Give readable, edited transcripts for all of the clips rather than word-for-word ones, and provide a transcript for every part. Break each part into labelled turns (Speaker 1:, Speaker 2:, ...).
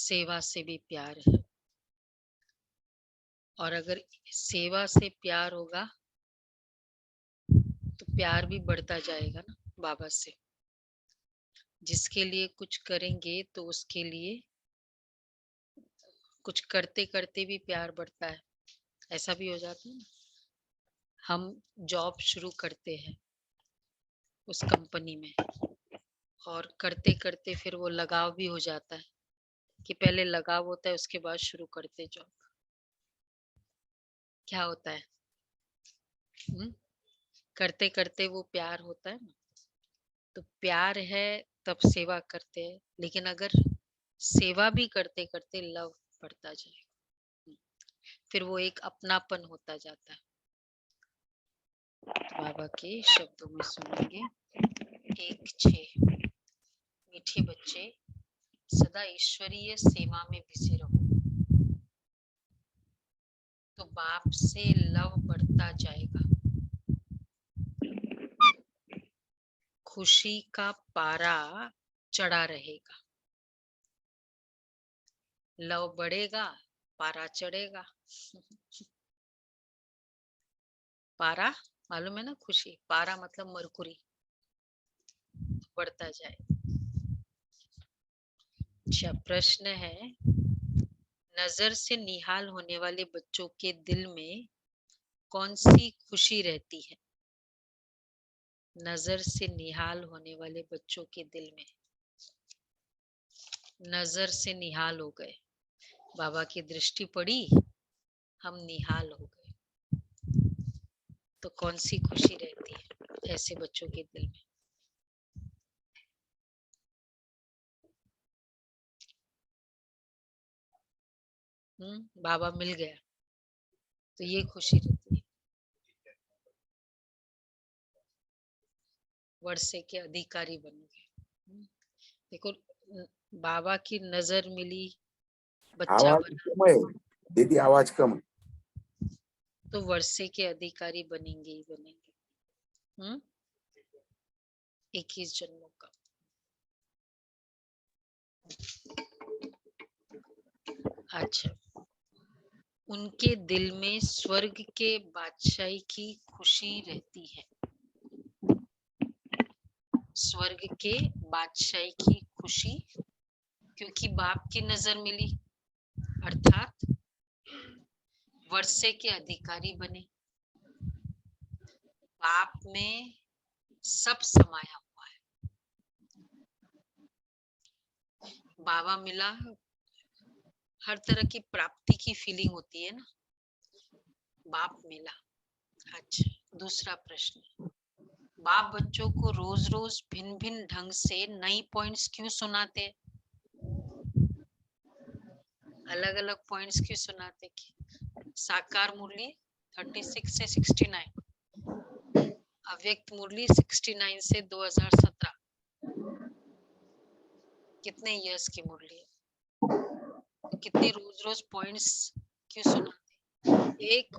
Speaker 1: सेवा से भी प्यार है, और अगर सेवा से प्यार होगा तो प्यार भी बढ़ता जाएगा ना बाबा से। जिसके लिए कुछ करेंगे तो उसके लिए कुछ करते करते भी प्यार बढ़ता है। ऐसा भी हो जाता है ना, हम जॉब शुरू करते हैं उस कंपनी में, और करते करते फिर वो लगाव भी हो जाता है कि पहले लगाव होता है उसके बाद शुरू करते जॉब। क्या होता है? करते करते वो प्यार होता है ना, तो प्यार है तब सेवा करते हैं। लेकिन अगर सेवा भी करते करते लव बढ़ता जाएगा, फिर वो एक अपनापन होता जाता है। बाबा के शब्दों में सुनेंगे 1:6। मीठे बच्चे, सदा ईश्वरीय सेवा में बिजी रहो तो बाप से लव बढ़ता जाएगा। खुशी का पारा चढ़ा रहेगा। लव बढ़ेगा, पारा चढ़ेगा। पारा मालूम है ना, खुशी, पारा मतलब मरकुरी, बढ़ता जाए। अच्छा, प्रश्न है, नजर से निहाल होने वाले बच्चों के दिल में कौन सी खुशी रहती है? नजर से निहाल होने वाले बच्चों के दिल में, नजर से निहाल हो गए, बाबा की दृष्टि पड़ी, हम निहाल हो गए, तो कौन सी खुशी रहती है ऐसे बच्चों के दिल में? बाबा मिल गया तो ये खुशी रहती है। वर्षे के अधिकारी बन गए। देखो, बाबा की नजर मिली, बच्चा
Speaker 2: आवाज
Speaker 1: बना,
Speaker 2: कम है दीदी, आवाज कम है।
Speaker 1: तो वर्षे के अधिकारी बनेंगे ही बनेंगे। 21 जन्मों का। अच्छा, उनके दिल में स्वर्ग के बादशाही की खुशी रहती है। स्वर्ग के बादशाही की खुशी, क्योंकि बाप की नजर मिली, अर्थात वर्षे के अधिकारी बने। बाप में सब समाया हुआ है। बाबा मिला, हर तरह की प्राप्ति की फीलिंग होती है ना, बाप मिला। अच्छा, दूसरा प्रश्न, बाप बच्चों को रोज रोज भिन्न भिन्न ढंग से नई पॉइंट्स क्यों सुनाते? अलग अलग पॉइंट्स क्यों सुनाते? साकार मुरली 36 से 69, अव्यक्त मुरली 69 से 2017, कितने इयर्स की मुरली है? तो कितने रोज रोज पॉइंट्स क्यों सुनाते? एक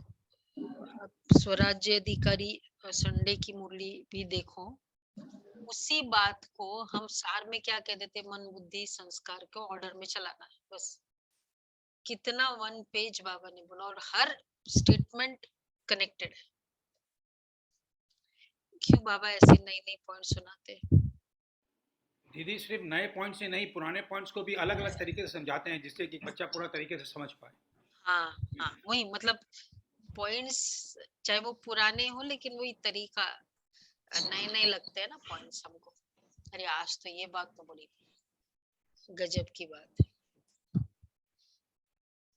Speaker 1: स्वराज्य अधिकारी संडे की मुरली भी देखो, उसी बात को हम सार में क्या कह देते, मन बुद्धि संस्कार को ऑर्डर में चलाना है बस। कितना 1 पेज बाबा ने बोला, और हर स्टेटमेंट कनेक्टेड है। क्यों बाबा ऐसे नई नई पॉइंट सुनाते?
Speaker 3: दीदी सिर्फ नए पॉइंट से नहीं, पुराने पॉइंट्स को भी अलग अलग तरीके से समझाते हैं, जिससे कि बच्चा पूरा तरीके से समझ पाए।
Speaker 1: हाँ हाँ, वही मतलब पॉइंट्स चाहे वो पुराने हो, लेकिन वही तरीका, नए नए लगते हैं ना पॉइंट्स हमको। अरे आज तो ये बात तो बड़ी गजब की बात है,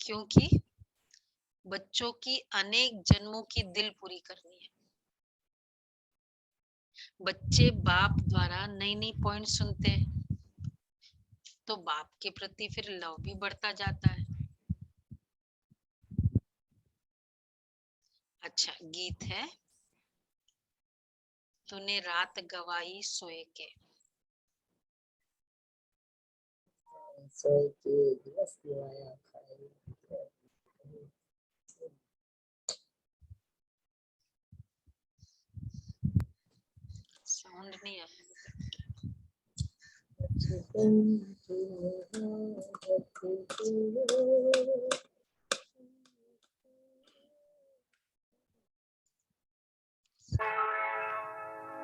Speaker 1: क्योंकि बच्चों की अनेक जन्मों की दिल पूरी करनी है। बच्चे बाप द्वारा नई नई पॉइंट सुनते हैं, तो बाप के प्रति फिर लव भी बढ़ता जाता है। अच्छा, गीत है, तूने रात गवाई सोए के।
Speaker 4: सोए के दिवस दिवाया खाए।
Speaker 1: साउंड नहीं आया।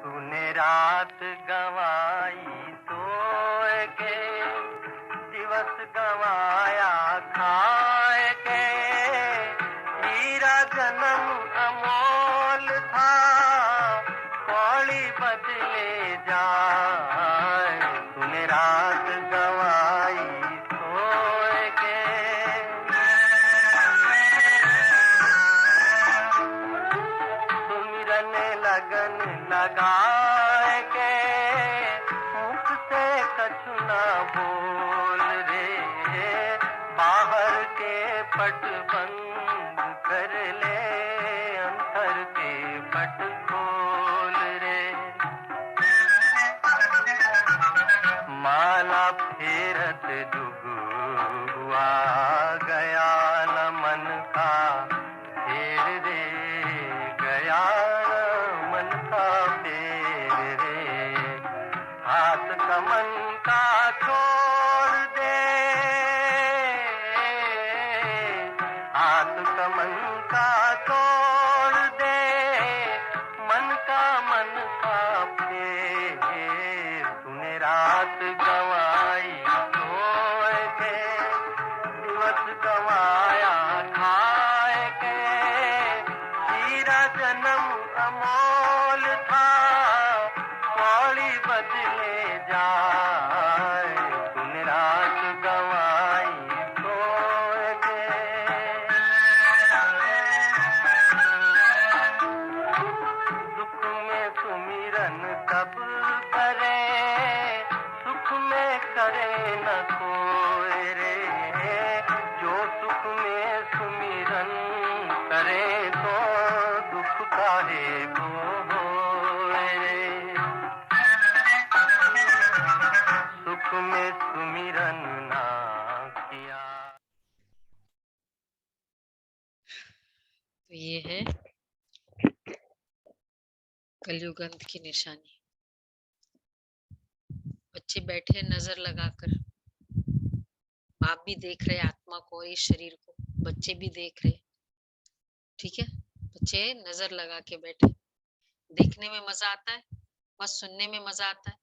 Speaker 5: तूने रात गवाई सोए के, दिवस गवाया खाए के, हीरा जन्म अमोल था, कौड़ी बदले जाए। तूने रात गवाई सोए के, सुमिरन लगन लगाए के, मुख से कछु न बोल रे, बाहर के पट बंद कर ले, अंतर के पट खोल रे। माला फेरत जुग हुआ गया न मन का फेर रे, गया न मन का फेर रे। हाथ कमन का छोड़ दे, हाथ कमन का छोड़ दे, मन का मन का फेर। तूने रात गवाई सोए के, दिवस गवाया खाए के, हीरा जन्म अमोल था, कौड़ी बदले जाए। तूने रात गवाई सोए के, दुख में सुमिरन कब करे, सुख में करे न कोई रे, जो सुख में सुमिरन करे, तो दुख काहे को होए रे। सुख में सुमिरन ना किया।
Speaker 1: तो ये है कलयुग अंत की निशानी। बच्चे बैठे नजर लगाकर, बाप भी देख रहे आत्मा को, इस शरीर को, बच्चे भी देख रहे। ठीक है, बच्चे नजर लगा के बैठे। देखने में मजा आता है, बस सुनने में मजा आता है।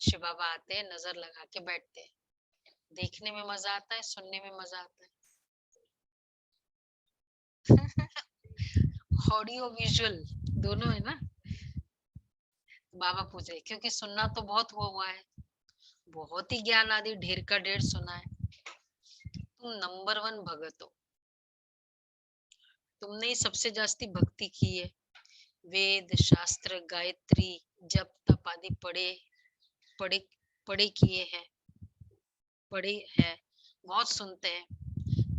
Speaker 1: शिव बाबा आते हैं, नजर लगा के बैठते हैं। देखने में मजा आता है, सुनने में मजा आता है। ऑडियो विजुअल दोनों है ना। बाबा पूछ रहे, क्योंकि सुनना तो बहुत हुआ है, बहुत ही ज्ञान आदि ढेर का ढेर सुना है। तुम नंबर 1 भगत हो, तुमने ही सबसे जास्ती भक्ति की है। वेद शास्त्र गायत्री जप तप आदि पढ़े पढ़े पढ़े किए हैं, पढ़े हैं, बहुत सुनते हैं।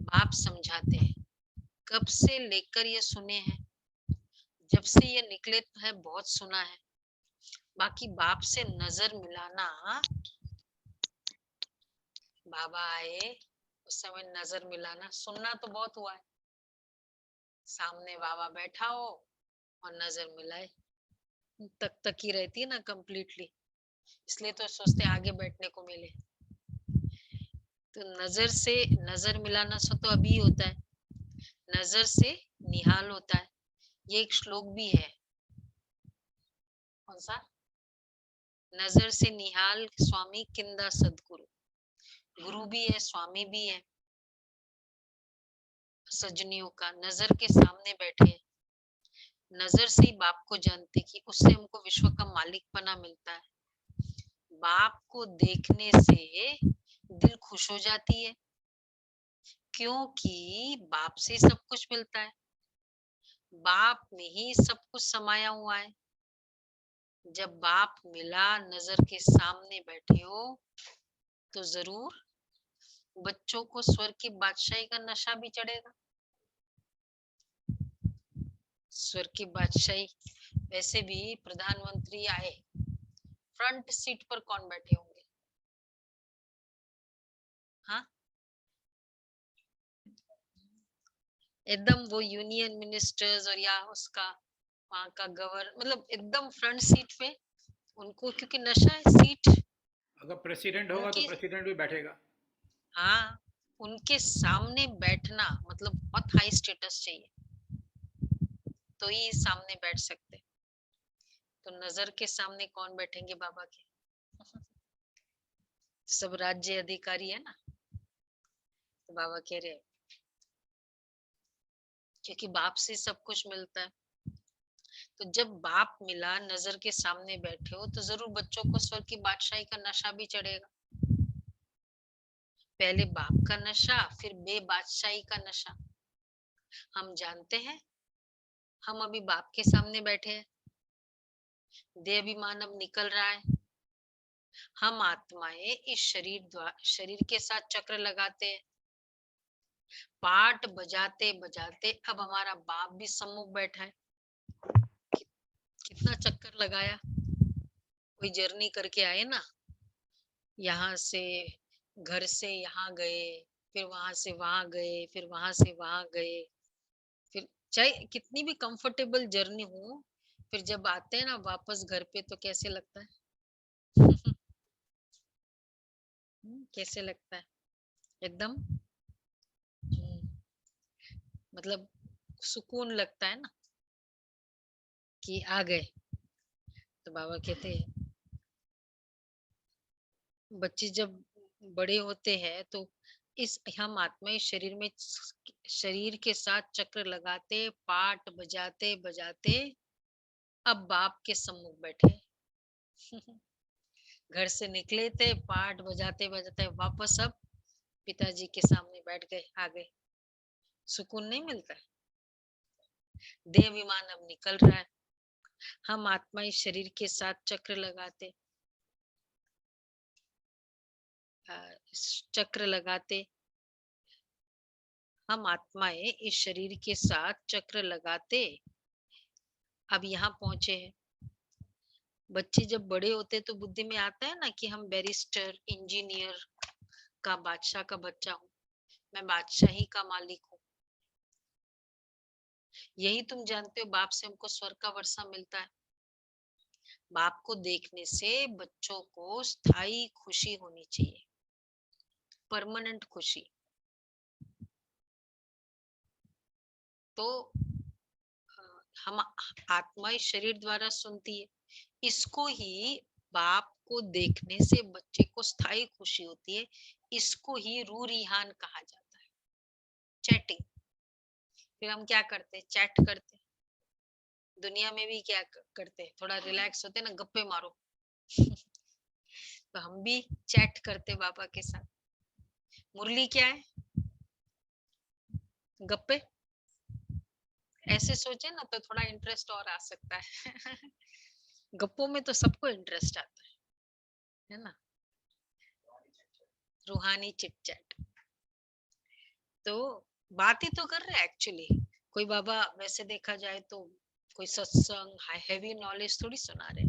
Speaker 1: बाप समझाते हैं, कब से लेकर ये सुने हैं, जब से ये निकले है बहुत सुना है। बाकी बाप से नजर मिलाना, बाबा आए उस समय नजर मिलाना, सुनना तो बहुत हुआ है। सामने बाबा बैठा हो और नजर मिलाए, तक ही रहती है ना कंप्लीटली, इसलिए तो सोचते आगे बैठने को मिले। तो नजर से नजर मिलाना सो तो अभी होता है, नजर से निहाल होता है। ये एक श्लोक भी है, कौन सा? नजर से निहाल स्वामी किंदा सदगुरु। गुरु भी है, स्वामी भी है सजनियों का, नजर के सामने बैठे हैं। नजर से ही बाप को जानते कि उससे हमको विश्व का मालिक बना मिलता है। बाप को देखने से दिल खुश हो जाती है, क्योंकि बाप से सब कुछ मिलता है, बाप में ही सब कुछ समाया हुआ है। जब बाप मिला, नजर के सामने बैठे हो, तो जरूर बच्चों को स्वर्ग की बादशाही का नशा भी चढ़ेगा। स्वर्ग की बादशाही, वैसे भी प्रधानमंत्री आए, फ्रंट सीट पर कौन बैठे होंगे? हाँ, एकदम वो यूनियन मिनिस्टर्स और या उसका वहां का गवर्नर, मतलब एकदम फ्रंट सीट पे उनको, क्योंकि नशा है सीट।
Speaker 3: अगर प्रेसिडेंट होगा तो
Speaker 1: उनकी
Speaker 3: प्रेसिडेंट भी बैठेगा।
Speaker 1: हाँ, उनके सामने बैठना मतलब बहुत हाई स्टेटस चाहिए, तो ही सामने बैठ सकते। तो नजर के सामने कौन बैठेंगे बाबा के? सब राज्य अधिकारी है ना, तो बाबा कह रहे क्योंकि बाप से सब कुछ मिलता है। तो जब बाप मिला, नजर के सामने बैठे हो, तो जरूर बच्चों को स्वर्ग की बादशाही का नशा भी चढ़ेगा। पहले बाप का नशा, फिर बे बादशाही का नशा। हम जानते हैं, हम अभी बाप के सामने बैठे हैं, देह अभिमान अब निकल रहा है। हम आत्माएं इस शरीर के साथ चक्र लगाते हैं, पाठ बजाते बजाते अब हमारा बाप भी सम्मुख बैठा है। कितना चक्कर लगाया, कोई जर्नी करके आए ना, यहाँ से घर से यहाँ गए, फिर वहां से वहां गए, फिर वहां से वहां गए, फिर चाहे कितनी भी कंफर्टेबल जर्नी हो, फिर जब आते हैं ना वापस घर पे तो कैसे लगता है? कैसे लगता है? एकदम मतलब सुकून लगता है ना कि आ गए। तो बाबा कहते हैं बच्चे जब बड़े होते हैं तो इस हम आत्मा शरीर में शरीर के साथ चक्र लगाते, पाठ बजाते बजाते अब बाप के सम्मुख बैठे। घर से निकले थे, पाठ बजाते बजाते वापस अब पिताजी के सामने बैठ गए, आ गए। सुकून नहीं मिलता है? देह विमान अब निकल रहा है, हम आत्मा इस शरीर के साथ चक्र लगाते, चक्र लगाते, हम आत्माएं इस शरीर के साथ चक्र लगाते अब यहाँ पहुंचे हैं। बच्चे जब बड़े होते तो बुद्धि में आता है ना कि हम बैरिस्टर, इंजीनियर का, बादशाह का बच्चा हूँ, मैं बादशाही का मालिक हूँ। यही तुम जानते हो, बाप से हमको स्वर्ग का वर्षा मिलता है। बाप को देखने से बच्चों को स्थायी खुशी होनी चाहिए, परमानेंट खुशी। तो हम आत्मा इस शरीर द्वारा सुनती है, इसको ही बाप को देखने से बच्चे को स्थायी खुशी होती है। इसको ही रूह रिहान कहा जाता है, चैटिंग। फिर हम क्या करते हैं? चैट करते हैं। दुनिया में भी क्या करते हैं? थोड़ा रिलैक्स होते हैं ना, गप्पे मारो। तो हम भी चैट करते बाबा के साथ। मुरली क्या है? गप्पे। ऐसे सोचे ना तो थोड़ा इंटरेस्ट और आ सकता है। गप्पों में तो सबको इंटरेस्ट आता है ना? रूहानी चिट चैट। तो बात ही तो कर रहे हैं एक्चुअली। कोई बाबा वैसे देखा जाए तो कोई सत्संग हैवी नॉलेज थोड़ी सुना रहे।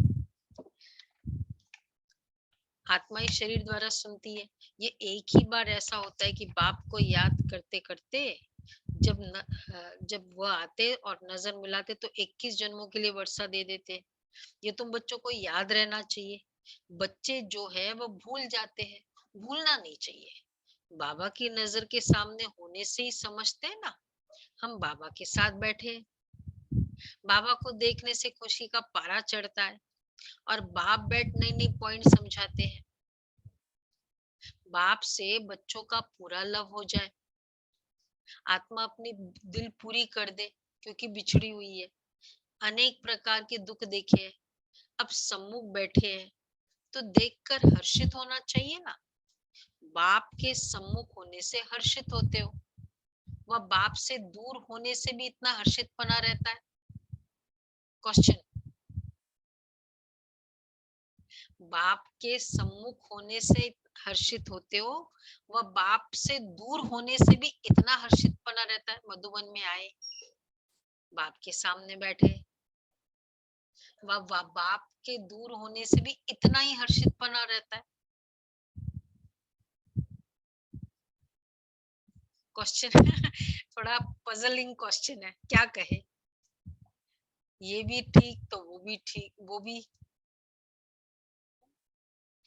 Speaker 1: आत्मा इस शरीर द्वारा सुनती है। ये एक ही बार ऐसा होता है कि बाप को याद करते करते जब वह आते और नजर मिलाते तो 21 जन्मों के लिए वर्षा दे देते। ये तुम बच्चों को याद रहना चाहिए। बच्चे जो है वो भूल जाते हैं, भूलना नहीं चाहिए। बाबा की नजर के सामने होने से ही समझते हैं ना, हम बाबा के साथ बैठे। बाबा को देखने से खुशी का पारा चढ़ता है और बाप बैठ नई नई पॉइंट समझाते हैं। बाप से बच्चों का पूरा लव हो जाए, आत्मा अपनी दिल पूरी कर दे, क्योंकि बिछड़ी हुई है, अनेक प्रकार के दुख देखे हैं, अब सम्मुख बैठे हैं, तो देखकर हर्षित होना चाहिए ना। बाप के सम्मुख होने से हर्षित होते हो, वह बाप से दूर होने से भी इतना हर्षित बना रहता है? क्वेश्चन। बाप के सम्मुख होने से हर्षित होते हो, वह बाप से दूर होने से भी इतना हर्षित बना रहता है। मधुबन में आए, बाप के सामने बैठे, वह बाप के दूर होने से भी इतना ही हर्षित बना रहता है। क्वेश्चन थोड़ा पजलिंग क्वेश्चन है, क्या कहे? ये भी ठीक तो वो भी ठीक, वो भी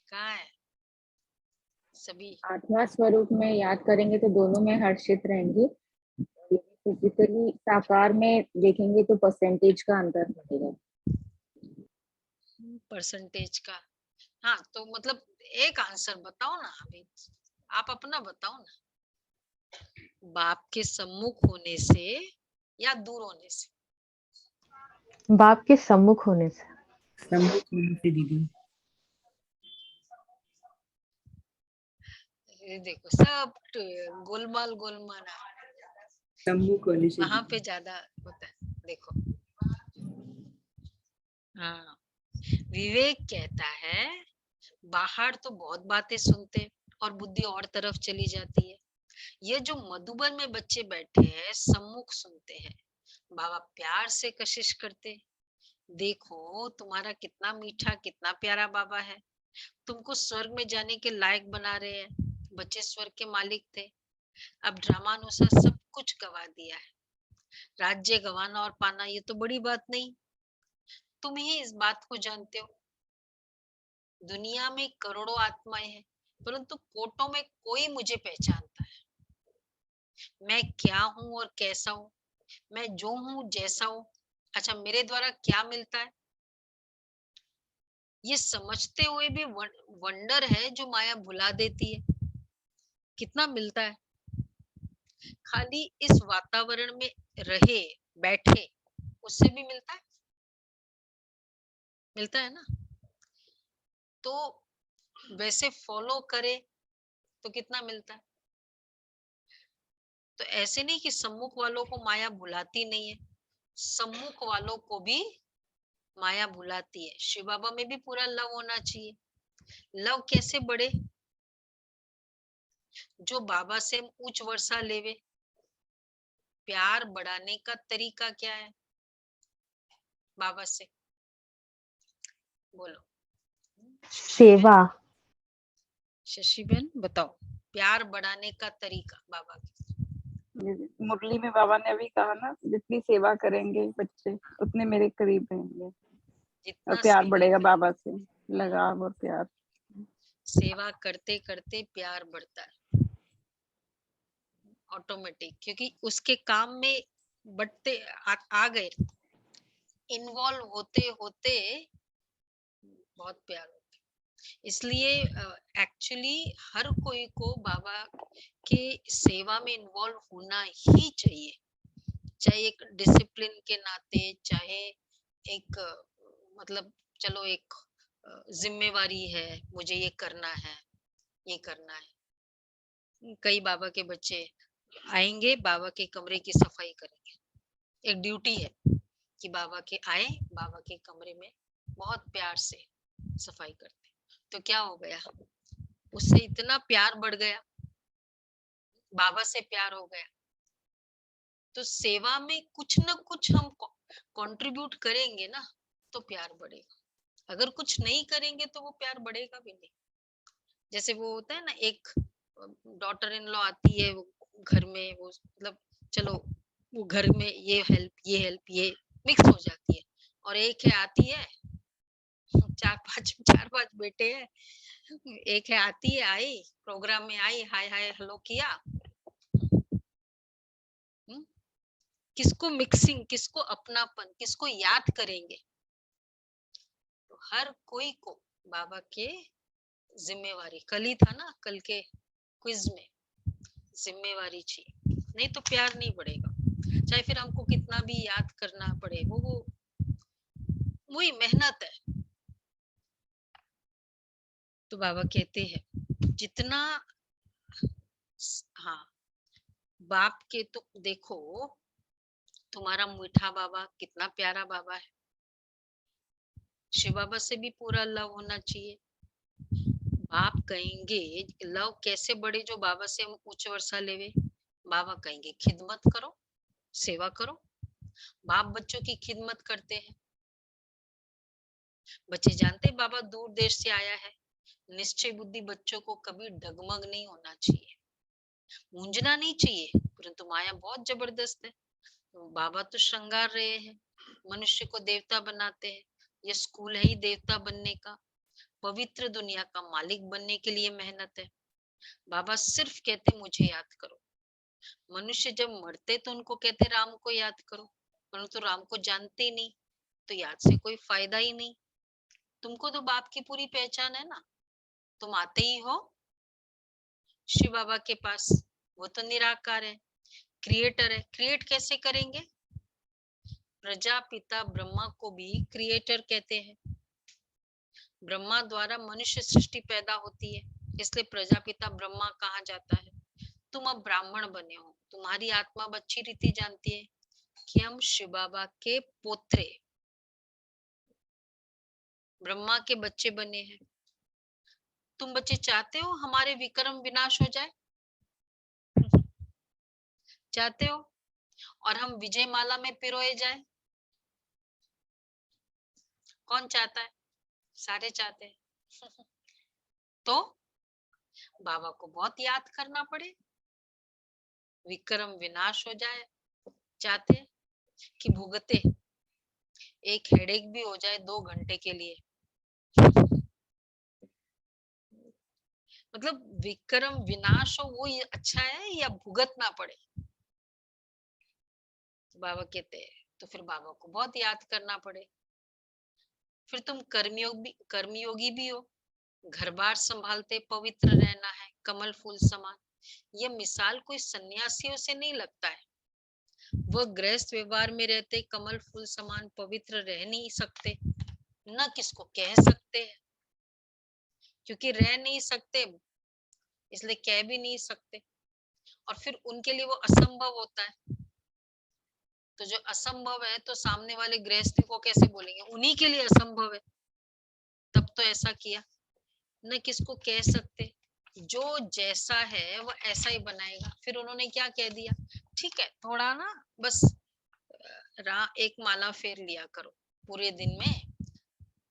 Speaker 1: कहाँ है? सभी
Speaker 4: आत्मा स्वरूप में याद करेंगे तो दोनों में हर्षित रहेंगे। फिजिकली साकार में देखेंगे तो परसेंटेज का अंतर पड़ेगा।
Speaker 1: परसेंटेज का। हाँ, तो मतलब एक आंसर बताओ ना अभी, आप अपना बताओ ना, बाप के सम्मुख होने से या दूर होने से?
Speaker 6: बाप के सम्मुख होने से।
Speaker 7: सम्मुख होने से दीदी।
Speaker 1: ये देखो सब गोलमाल गोलमाल
Speaker 7: सम्मुख होने से
Speaker 1: वहां
Speaker 7: दीदी।
Speaker 1: पे ज्यादा होता है, देखो। हाँ, विवेक कहता है बाहर तो बहुत बातें सुनते और बुद्धि और तरफ चली जाती है। ये जो मधुबन में बच्चे बैठे हैं सम्मुख सुनते हैं, बाबा प्यार से कशिश करते, देखो तुम्हारा कितना मीठा कितना प्यारा बाबा है, तुमको स्वर्ग में जाने के लायक बना रहे हैं। बच्चे स्वर्ग के मालिक थे, अब ड्रामा अनुसार सब कुछ गवा दिया है। राज्य गवाना और पाना ये तो बड़ी बात नहीं, तुम ही इस बात को जानते हो। दुनिया में करोड़ों आत्माएं हैं, परंतु कोटों में कोई मुझे पहचानता है। मैं क्या हूं और कैसा हूं, मैं जो हूं जैसा हूं, अच्छा मेरे द्वारा क्या मिलता है, ये समझते हुए भी वंडर है जो माया भुला देती है। कितना मिलता है, खाली इस वातावरण में रहे बैठे उससे भी मिलता है ना। तो वैसे फॉलो करे तो कितना मिलता है। तो ऐसे नहीं कि सम्मुख वालों को माया भुलाती नहीं है, सम्मुख वालों को भी माया भुलाती है। शिव बाबा में भी पूरा लव होना चाहिए। लव कैसे बढ़े, जो बाबा से हम उच्च वर्षा लेवे। प्यार बढ़ाने का तरीका क्या है बाबा से, बोलो
Speaker 6: सेवा।
Speaker 1: शशि बहन बताओ, प्यार बढ़ाने का तरीका बाबा के।
Speaker 8: मुरली में बाबा ने अभी कहा ना, जितनी सेवा करेंगे बच्चे उतने मेरे करीब रहेंगे और
Speaker 1: जितना
Speaker 8: प्यार
Speaker 1: सेवा
Speaker 8: बढ़ेगा
Speaker 1: करें,
Speaker 8: बाबा से, लगाव और प्यार।
Speaker 1: सेवा करते करते प्यार बढ़ता है ऑटोमेटिक, क्योंकि उसके काम में बढ़ते आ गए, इन्वॉल्व होते होते बहुत प्यार होता है। इसलिए एक्चुअली हर कोई को बाबा के सेवा में इन्वॉल्व होना ही चाहिए, चाहे एक डिसिप्लिन के नाते, चाहे एक मतलब चलो एक जिम्मेवारी है, मुझे ये करना है ये करना है। कई बाबा के बच्चे आएंगे, बाबा के कमरे की सफाई करेंगे, एक ड्यूटी है कि बाबा के आए, बाबा के कमरे में बहुत प्यार से सफाई करते। तो क्या हो गया, उससे इतना प्यार बढ़ गया, बाबा से प्यार हो गया। तो सेवा में कुछ ना कुछ हम कंट्रीब्यूट करेंगे ना तो प्यार बढ़ेगा, अगर कुछ नहीं करेंगे तो वो प्यार बढ़ेगा भी नहीं। जैसे वो होता है ना, एक डॉटर इन लॉ आती है वो घर में, वो मतलब चलो वो घर में ये हेल्प ये मिक्स हो जाती है, और एक है आती है, चार पांच बेटे हैं, एक है आती है, आई प्रोग्राम में आई, हाय हाय हेलो किया, किसको मिक्सिंग, किसको अपनापन, किसको याद करेंगे। तो हर कोई को बाबा के जिम्मेवारी, कल ही था ना, कल के क्विज में जिम्मेवारी चाहिए, नहीं तो प्यार नहीं बढ़ेगा। चाहे फिर हमको कितना भी याद करना पड़े, वो वही मेहनत है। तो बाबा कहते हैं जितना, हाँ बाप के, तो देखो तुम्हारा मीठा बाबा कितना प्यारा बाबा है, शिव बाबा से भी पूरा लव होना चाहिए। बाप कहेंगे लव कैसे बढ़े, जो बाबा से हम उच्च वर्षा लेवे। बाबा कहेंगे खिदमत करो, सेवा करो। बाप बच्चों की खिदमत करते हैं, बच्चे जानते बाबा दूर देश से आया है। निश्चय बुद्धि बच्चों को कभी डगमग नहीं होना चाहिए, मूंझना नहीं चाहिए, परंतु माया बहुत जबरदस्त है। बाबा तो श्रृंगार रहे हैं, मनुष्य को देवता बनाते हैं, ये स्कूल है ही देवता बनने का, पवित्र दुनिया का मालिक बनने के लिए मेहनत है। बाबा सिर्फ कहते मुझे याद करो। मनुष्य जब मरते तो उनको कहते राम को याद करो, परंतु राम को जानते ही नहीं, तो याद से कोई फायदा ही नहीं। तुमको तो बाप की पूरी पहचान है ना, तुम आते ही हो शिव बाबा के पास, वो तो निराकार है, क्रिएटर है। क्रिएट कैसे करेंगे? प्रजापिता ब्रह्मा को भी क्रिएटर कहते हैं। ब्रह्मा द्वारा मनुष्य सृष्टि पैदा होती है, इसलिए प्रजापिता ब्रह्मा कहा जाता है। तुम अब ब्राह्मण बने हो, तुम्हारी आत्मा अच्छी रीति जानती है कि हम शिव बाबा के पोत्रे ब्रह्मा के बच्चे बने हैं। तुम बच्चे चाहते हो हमारे विक्रम विनाश हो जाए? चाहते हो? और हम विजय माला में पिरोए जाए? कौन चाहता है? सारे चाहते हैं। तो बाबा को बहुत याद करना पड़े, विक्रम विनाश हो जाए। चाहते हैं कि भुगते, एक हेडेक भी हो जाए 2 घंटे के लिए, मतलब विक्रम विनाश हो वो ये अच्छा है या भुगतना पड़े? बाबा कहते हैं तो फिर बाबा को बहुत याद करना पड़े। फिर तुम कर्मयोगी भी हो, घर बार संभालते पवित्र रहना है कमल फूल समान। ये मिसाल कोई सन्यासियों से नहीं लगता है। वह गृहस्थ व्यवहार में रहते कमल फूल समान पवित्र रह नहीं सकते, न किसको कह सकते हैं, क्योंकि रह नहीं सकते इसलिए कह भी नहीं सकते, और फिर उनके लिए वो असंभव होता है। तो जो असंभव है तो सामने वाले गृहस्थी को कैसे बोलेंगे? उन्हीं के लिए असंभव है, तब तो ऐसा किया। न किसको कह सकते, जो जैसा है वो ऐसा ही बनाएगा। फिर उन्होंने क्या कह दिया, ठीक है थोड़ा ना बस एक माला फेर लिया करो पूरे दिन में,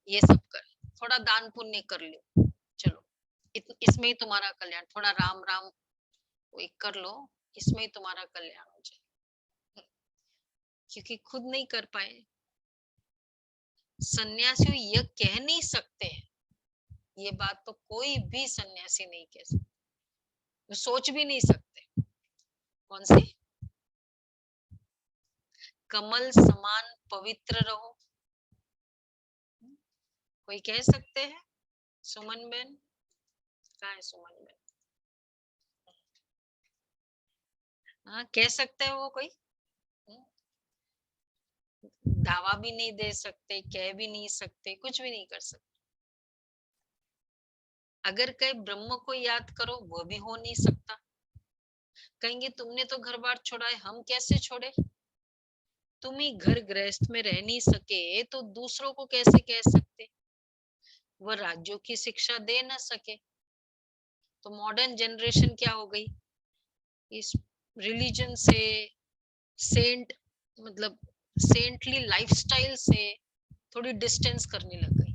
Speaker 1: ये सब कर, थोड़ा दान पुण्य कर लो, चलो इसमें ही तुम्हारा कल्याण, थोड़ा राम राम एक कर लो, इसमें ही तुम्हारा कल्याण हो जाए। क्योंकि खुद नहीं कर पाए। सन्यासी ये कह नहीं सकते हैं, ये बात तो कोई भी सन्यासी नहीं कह सकते, वो सोच भी नहीं सकते। कौन सी? कमल समान पवित्र रहो, कोई कह सकते हैं? सुमन बहन कहाँ है? सुमन बहन, हाँ कह सकते हैं वो कोई? दावा भी नहीं दे सकते, कह भी नहीं सकते, कुछ भी नहीं कर सकते। अगर कहे ब्रह्म को याद करो, वो भी हो नहीं सकता। कहेंगे तुमने तो घर बार छोड़ा है, हम कैसे छोड़े? तुम ही घर गृहस्थ में रह नहीं सके तो दूसरों को कैसे कह सकते? वह राज्यों की शिक्षा दे न सके। तो मॉडर्न जनरेशन क्या हो गई, इस रिलीजन से, सेंट मतलब सेंटली लाइफस्टाइल से थोड़ी डिस्टेंस करने लग गई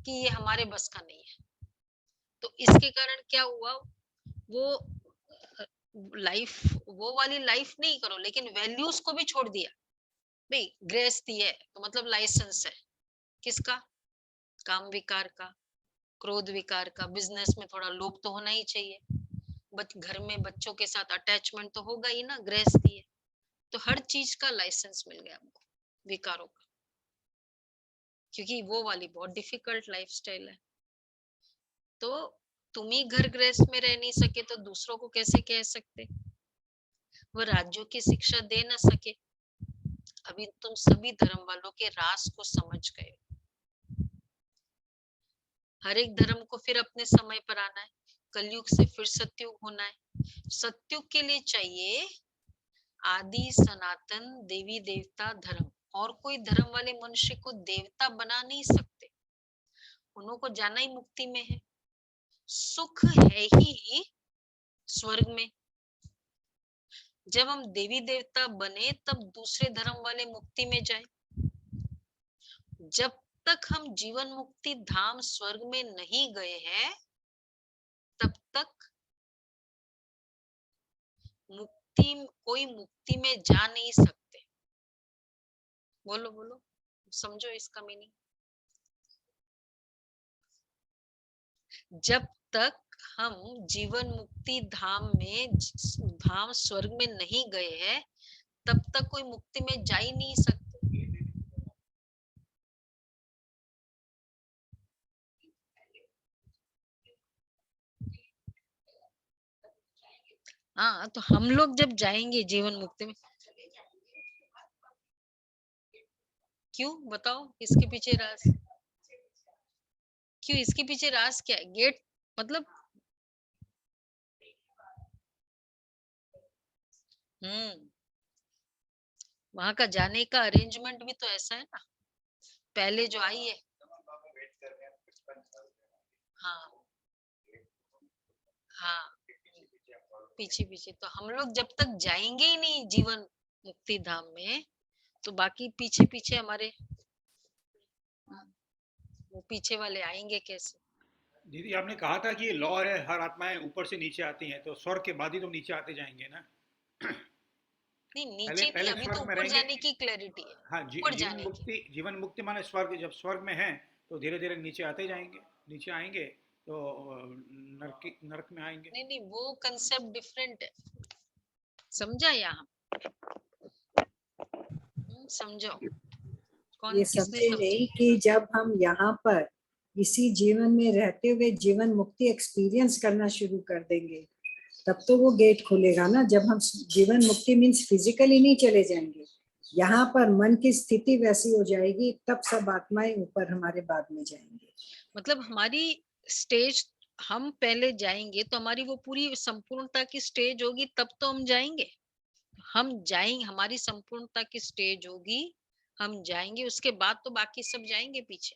Speaker 1: कि ये हमारे बस का नहीं है। तो इसके कारण क्या हुआ, वो लाइफ, वो वाली लाइफ नहीं करो, लेकिन वैल्यूज को भी छोड़ दिया। भाई गृहस्थी है तो मतलब लाइसेंस है, किसका? काम विकार का, क्रोध विकार का। बिजनेस में थोड़ा लोभ तो होना ही चाहिए, घर में बच्चों के साथ अटैचमेंट तो होगा ही ना, गृहस्थी है तो हर चीज का लाइसेंस मिल गया हमको विकारों का, क्योंकि वो वाली बहुत डिफिकल्ट लाइफस्टाइल है। तो तुम ही घर गृहस्थ में रह नहीं सके तो दूसरों को कैसे कह सकते? वो राज्यों की शिक्षा दे न सके। अभी तुम सभी धर्म वालों के रास को समझ गए। हर एक धर्म को फिर अपने समय पर आना है, कलयुग से फिर सतयुग होना है। सतयुग के लिए चाहिए आदि सनातन देवी देवता धर्म, और कोई धर्म वाले मनुष्य को देवता बना नहीं सकते, उनको जाना ही मुक्ति में है। सुख है ही स्वर्ग में। जब हम देवी देवता बने तब दूसरे धर्म वाले मुक्ति में जाए। जब तक हम जीवन मुक्ति धाम स्वर्ग में नहीं गए हैं तब तक कोई मुक्ति में जा नहीं सकते। बोलो बोलो, समझो इसका मीनिंग। जब तक हम जीवन मुक्ति धाम में धाम स्वर्ग में नहीं गए हैं, तब तक कोई मुक्ति में जा ही नहीं सकते। हाँ, तो हम लोग जब जाएंगे जीवन मुक्ति में, क्यों बताओ, इसके पीछे राज क्यों? इसके पीछे राज क्या है? गेट मतलब वहां का जाने का अरेंजमेंट भी तो ऐसा है ना, पहले जो आई है। हाँ हाँ, पीछे पीछे तो हम लोग जब तक जाएंगे ही नहीं जीवन मुक्ति धाम में, तो बाकी पीछे पीछे हमारे वो पीछे वाले आएंगे कैसे?
Speaker 3: दीदी आपने कहा था कि ये लॉ है, हर आत्माएं ऊपर से नीचे आती हैं, तो स्वर्ग के बाद ही तो नीचे आते जाएंगे ना।
Speaker 1: नहीं,
Speaker 3: पहले
Speaker 1: नीचे नहीं,
Speaker 3: पहले
Speaker 1: अभी तो
Speaker 3: स्वर्ग में
Speaker 1: ऊपर
Speaker 3: रहेंगे।
Speaker 1: जाने की क्लैरिटी है।
Speaker 3: हाँ,
Speaker 1: ऊपर जाने की
Speaker 3: जीवन मुक्ति माने स्वर्ग, जब स्वर्ग में हैं तो धीरे धीरे नीचे आते जाएंगे, नीचे आएंगे तो नरक में आएंगे।
Speaker 1: नहीं नहीं, वो कंसेप्ट डिफरेंट है, समझा? यहाँ समझो, कौन
Speaker 9: ये
Speaker 1: किसने
Speaker 9: समझे
Speaker 1: समझा?
Speaker 9: नहीं कि जब हम यहाँ पर इसी जीवन में रहते हुए जीवन मुक्ति एक्सपीरियंस करना शुरू कर देंगे, तब तो वो गेट खुलेगा ना। जब हम जीवन मुक्ति मीन्स फिजिकली नहीं चले जाएंगे, यहाँ पर मन की स्थिति वैसी हो जाएगी, तब सब आत्माएं ऊपर हमारे बाद में जाएंगे।
Speaker 1: मतलब हमारी स्टेज, हम पहले जाएंगे तो हमारी वो पूरी संपूर्णता की स्टेज होगी, तब तो हम जाएंगे। हम जाएंगे, हमारी संपूर्णता की स्टेज होगी, हम जाएंगे, उसके बाद तो बाकी सब जाएंगे पीछे।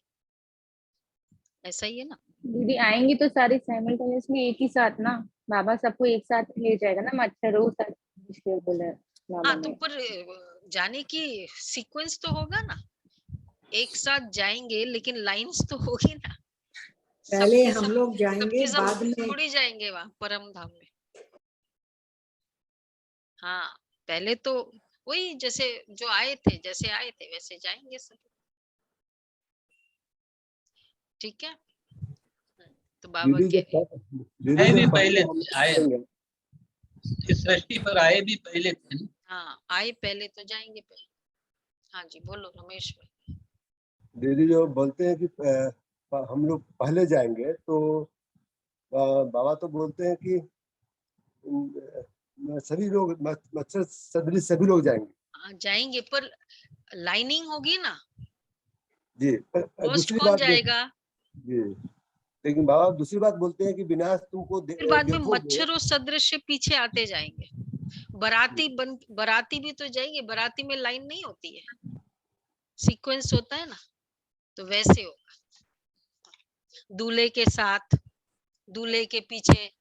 Speaker 1: ऐसा ही है ना
Speaker 4: दीदी? आएंगी तो सारी साइमल्टेनियसली एक ही साथ ना, बाबा सबको एक साथ ले जाएगा ना। मच्छरों बोले बाबा
Speaker 1: हाँ, तो
Speaker 4: ने।
Speaker 1: पर जाने की सीक्वेंस तो होगा ना, एक साथ जाएंगे लेकिन लाइंस तो होगी ना।
Speaker 9: पहले
Speaker 1: सबके
Speaker 9: हम
Speaker 1: सब
Speaker 9: लोग जाएंगे,
Speaker 1: सबके सब
Speaker 9: बाद में
Speaker 1: थोड़ी जाएंगे वहां परम धाम में। हाँ, पहले तो वही जैसे जो आए थे, जैसे आए थे वैसे जाएंगे सब। ठीक है, तो बाबा
Speaker 2: दीदी
Speaker 1: के
Speaker 2: दीदी
Speaker 10: आए भी
Speaker 2: जब
Speaker 10: पहले
Speaker 2: हम
Speaker 10: थे, आए इस सृष्टि पर आए भी पहले थे ना।
Speaker 1: हाँ, आए पहले तो जाएंगे पहले। हाँ जी, बोलो रमेश भाई।
Speaker 2: दीदी जो बोलते हैं कि हम लोग पहले जाएंगे, तो बाबा तो बोलते हैं कि सभी लोग मच्छर सदृश सभी लोग जाएंगे।
Speaker 1: हाँ, जाएंगे, पर लाइनिंग होगी ना।
Speaker 2: जी,
Speaker 1: फर्स्ट
Speaker 2: दूसरी
Speaker 1: कौन
Speaker 2: बात
Speaker 1: जाएगा?
Speaker 2: जी, लेकिन बाबा दूसरी बात बोलते हैं कि विनाश तुमको
Speaker 1: फिर बाद में
Speaker 2: देखोगे।
Speaker 1: मच्छरों सदृश पीछे आते जाएंगे। बराती भी तो जाएंगे, बराती में लाइन नहीं होती है, सीक्वेंस होता है ना, तो वैसे होगा। दूल्हे के साथ, दूल्हे के पीछे,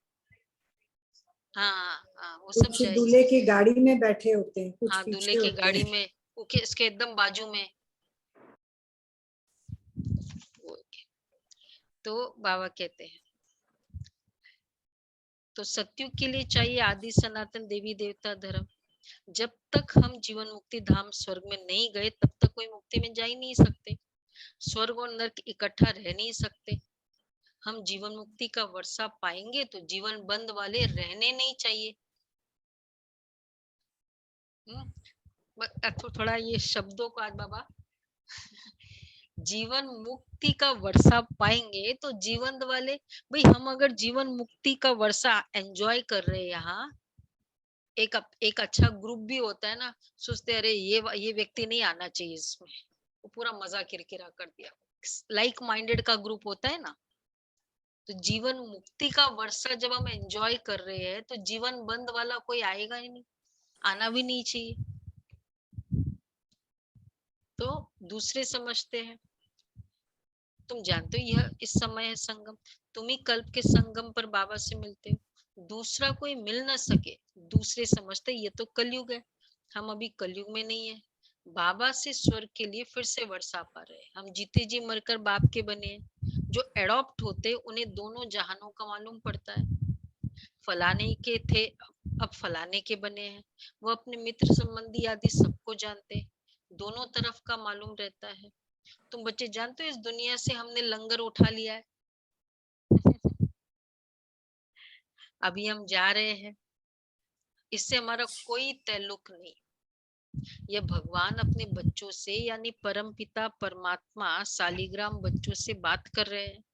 Speaker 1: हाँ हाँ, वो सब
Speaker 9: कुछ
Speaker 1: जाएंगे।
Speaker 9: दूल्हे की गाड़ी में बैठे होते हैं, कुछ
Speaker 1: हाँ, दूल्हे
Speaker 9: पीछे
Speaker 1: की
Speaker 9: होते
Speaker 1: गाड़ी
Speaker 9: हैं।
Speaker 1: में, उसके एकदम बाजू में। तो बाबा कहते हैं, तो सत्युग के लिए चाहिए आदि सनातन देवी देवता धर्म। जब तक हम जीवन मुक्ति धाम स्वर्ग में नहीं गए, तब तक कोई मुक्ति में जा ही नहीं सकते। स्वर्ग और नरक इकट्ठा रह नहीं सकते। हम जीवन मुक्ति का वर्षा पाएंगे तो जीवन बंद वाले रहने नहीं चाहिए। थोड़ा ये शब्दों को आज बाबा जीवन मुक्ति का वर्षा पाएंगे तो जीवन वाले, भाई हम अगर जीवन मुक्ति का वर्षा एंजॉय कर रहे हैं, यहाँ एक अच्छा ग्रुप भी होता है ना, सोचते अरे ये व्यक्ति नहीं आना चाहिए इसमें, वो पूरा मजा किरकिरा कर दिया। लाइक माइंडेड का ग्रुप होता है ना, तो जीवन मुक्ति का वर्षा जब हम एंजॉय कर रहे हैं तो जीवन बंद वाला कोई आएगा ही नहीं, आना भी नहीं चाहिए। तो दूसरे समझते हैं, तुम जानते हो यह इस समय है संगम, तुम ही कल्प के संगम पर बाबा से मिलते हो, दूसरा कोई मिल ना सके। दूसरे समझते ये तो कलयुग है, हम अभी कलयुग में नहीं है, बाबा से स्वर्ग के लिए फिर से वर्षा पा रहे हैं। हम जीते जी मरकर बाप के बने हैं। जो एडॉप्ट होते उन्हें दोनों जहानों का मालूम पड़ता है। फलाने के थे, अब फलाने के बने हैं। वो अपने मित्र संबंधी आदि सबको जानते हैं, दोनों तरफ का मालूम रहता है। तुम बच्चे जानते हो इस दुनिया से हमने लंगर उठा लिया है। अभी हम जा रहे हैं, इससे हमारा कोई ताल्लुक नहीं। ये भगवान अपने बच्चों से यानी परम पिता परमात्मा सालिग्राम बच्चों से बात कर रहे हैं।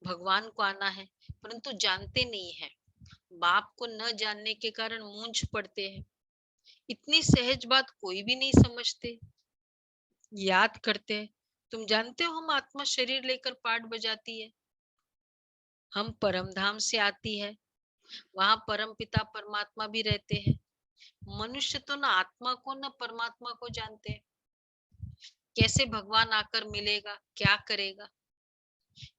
Speaker 1: भगवान को आना है परंतु जानते नहीं है। बाप को न जानने के कारण मूंझ पड़ते हैं। इतनी सहज बात कोई भी नहीं समझते, याद करते हैं। तुम जानते हो हम आत्मा शरीर लेकर पाठ बजाती है, हम परम धाम से आती है, वहां परम पिता परमात्मा भी रहते हैं। मनुष्य तो ना आत्मा को ना परमात्मा को जानते हैं। कैसे भगवान आकर मिलेगा, क्या करेगा?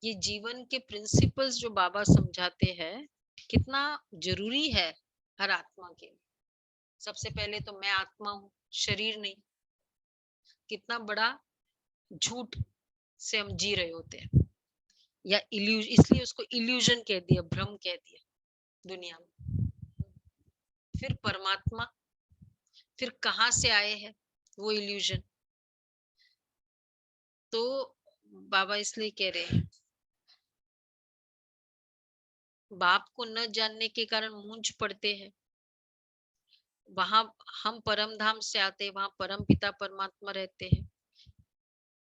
Speaker 1: ये जीवन के प्रिंसिपल्स जो बाबा समझाते हैं कितना जरूरी है हर आत्मा के लिए। सबसे पहले तो मैं आत्मा हूँ, शरीर नहीं। कितना बड़ा झूठ से हम जी रहे होते हैं, या इसलिए उसको इल्यूजन कह दिया, भ्रम कह दिया दुनिया में। फिर परमात्मा, फिर कहाँ से आए हैं वो इल्यूजन। तो बाबा इसलिए कह रहे हैं बाप को न जानने के कारण मूंझ पड़ते हैं। वहां हम परम धाम से आते हैं, वहां परम पिता परमात्मा रहते हैं।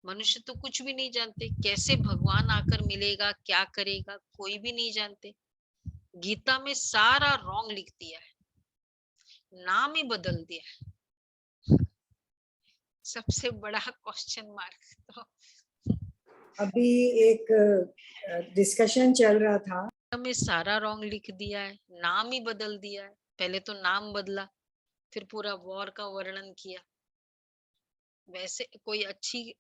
Speaker 1: मनुष्य तो कुछ भी नहीं जानते, कैसे भगवान आकर मिलेगा, क्या करेगा, कोई भी नहीं जानते। गीता में सारा रॉन्ग लिख दिया है, नाम ही बदल दिया है। सबसे बड़ा क्वेश्चन मार्क। तो
Speaker 9: अभी एक डिस्कशन चल रहा था,
Speaker 1: में सारा रॉन्ग लिख दिया है, नाम ही बदल दिया है। पहले तो नाम बदला, फिर पूरा वॉर का वर्णन किया। वैसे कोई अच्छी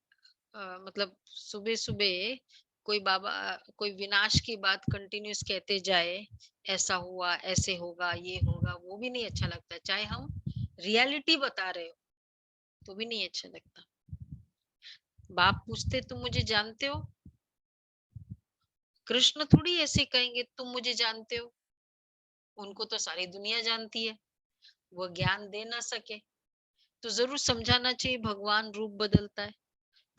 Speaker 1: मतलब सुबह सुबह कोई बाबा कोई विनाश की बात कंटिन्यूस कहते जाए, ऐसा हुआ, ऐसे होगा, ये होगा, वो भी नहीं अच्छा लगता। चाहे हम रियलिटी बता रहे हो तो भी नहीं अच्छा लगता। बाप पूछते तुम मुझे जानते हो? कृष्ण थोड़ी ऐसे कहेंगे तुम मुझे जानते हो। उनको तो सारी दुनिया जानती है, वो ज्ञान दे ना सके तो जरूर समझाना चाहिए भगवान रूप बदलता है,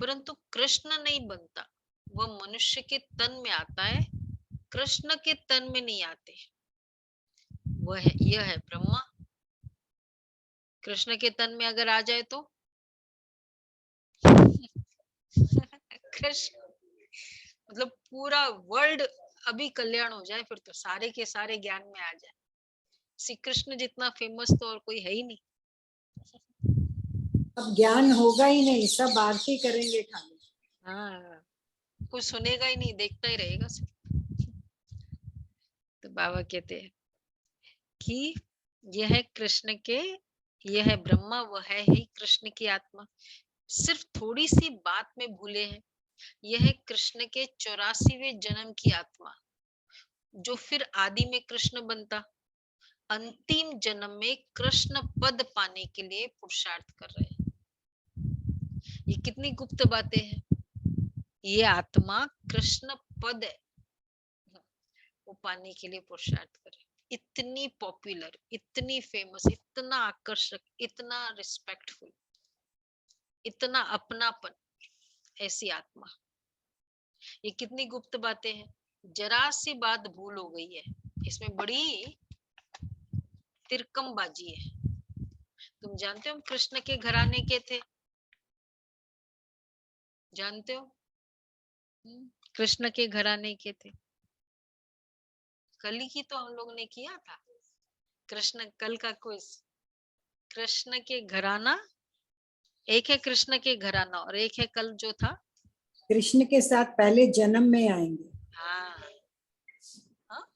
Speaker 1: परंतु कृष्ण नहीं बनता। वह मनुष्य के तन में आता है, कृष्ण के तन में नहीं आते। वह है, यह है ब्रह्मा। कृष्ण के तन में अगर आ जाए तो कृष्ण मतलब पूरा वर्ल्ड अभी कल्याण हो जाए, फिर तो सारे के सारे ज्ञान में आ जाए। श्री कृष्ण जितना फेमस तो और कोई है ही नहीं।
Speaker 9: अब ज्ञान होगा ही नहीं, सब आरती करेंगे खाली।
Speaker 1: हाँ, कुछ सुनेगा ही नहीं, देखता ही रहेगा सिर्फ। तो बाबा कहते हैं कि यह है कृष्ण के, यह है ब्रह्मा, वह है ही कृष्ण की आत्मा। सिर्फ थोड़ी सी बात में भूले हैं। यह है कृष्ण के 84वें जन्म की आत्मा, जो फिर आदि में कृष्ण बनता, अंतिम जन्म में कृष्ण पद पाने के लिए पुरुषार्थ कर रहे हैं। ये कितनी गुप्त बातें हैं। ये आत्मा कृष्ण पद है, वो पाने के लिए पुरुषार्थ कर रहे। इतनी पॉपुलर, इतनी फेमस, इतना आकर्षक, इतना रिस्पेक्टफुल, इतना अपनापन, ऐसी आत्मा। ये कितनी गुप्त बातें हैं। जरा सी बात भूल हो गई है, इसमें बड़ी तिरकमबाजी है। तुम जानते हो हम कृष्ण के घराने के थे, जानते हो? कृष्ण के घराने के थे। कल ही तो हम लोग ने किया था कृष्ण, कल का क्विज। कृष्ण के घराना, एक है कृष्ण के घराना और एक है कल जो था
Speaker 9: कृष्ण के साथ पहले जन्म में आएंगे,
Speaker 1: हाँ,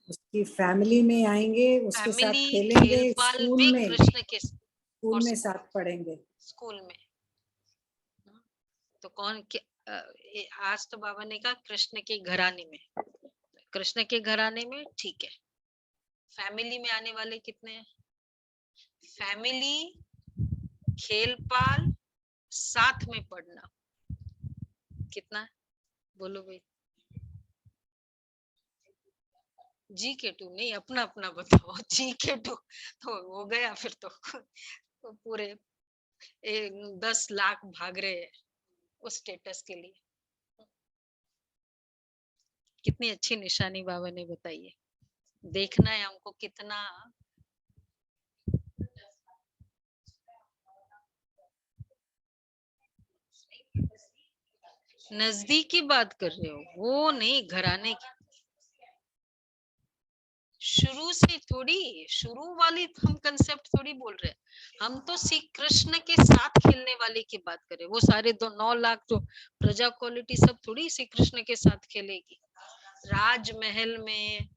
Speaker 9: उसकी फैमिली में आएंगे, उसके साथ
Speaker 1: फैमिली
Speaker 9: खेलेंगे,
Speaker 1: खेलपाल
Speaker 9: स्कूल
Speaker 1: में
Speaker 9: में
Speaker 1: कृष्ण के
Speaker 9: स्कूल में साथ पढ़ेंगे।
Speaker 1: स्कूल में। तो कौन आज तो बाबा ने कहा कृष्ण के घराने में, कृष्ण के घराने में ठीक है। फैमिली में आने वाले कितने हैं? फैमिली, खेलपाल, साथ में पढ़ना, कितना है? बोलो भाई। जी के टू नहीं, अपना अपना बताओ। जी के टू तो हो गया फिर तो पूरे 10 लाख भाग रहे हैं उस स्टेटस के लिए। कितनी अच्छी निशानी बाबा ने बताई है। देखना है हमको कितना नजदीक की बात कर रहे हो, वो नहीं घराने की। शुरू से थोड़ी, शुरू वाली हम कंसेप्ट थोड़ी बोल रहे हैं, हम तो श्री कृष्ण के साथ खेलने वाले की बात करें। वो सारे 9 लाख जो प्रजा क्वालिटी सब थोड़ी श्री कृष्ण के साथ खेलेगी राजमहल में।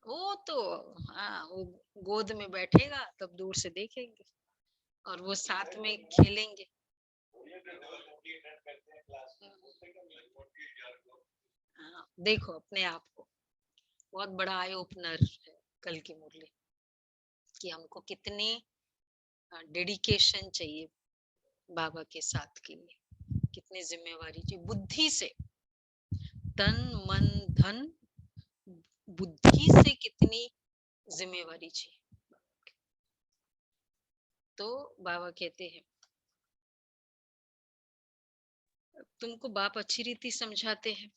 Speaker 1: वो तो हाँ, वो गोद में बैठेगा तब दूर से देखेंगे और वो साथ में खेलेंगे। हाँ, देखो अपने आप को, बहुत बड़ा आई ओपनर है कल की मुरली कि हमको कितनी डेडिकेशन चाहिए बाबा के साथ के लिए, कितनी जिम्मेवारी चाहिए बुद्धि से, तन मन धन बुद्धि से कितनी जिम्मेवारी चाहिए। तो बाबा कहते हैं तुमको बाप अच्छी रीति समझाते हैं,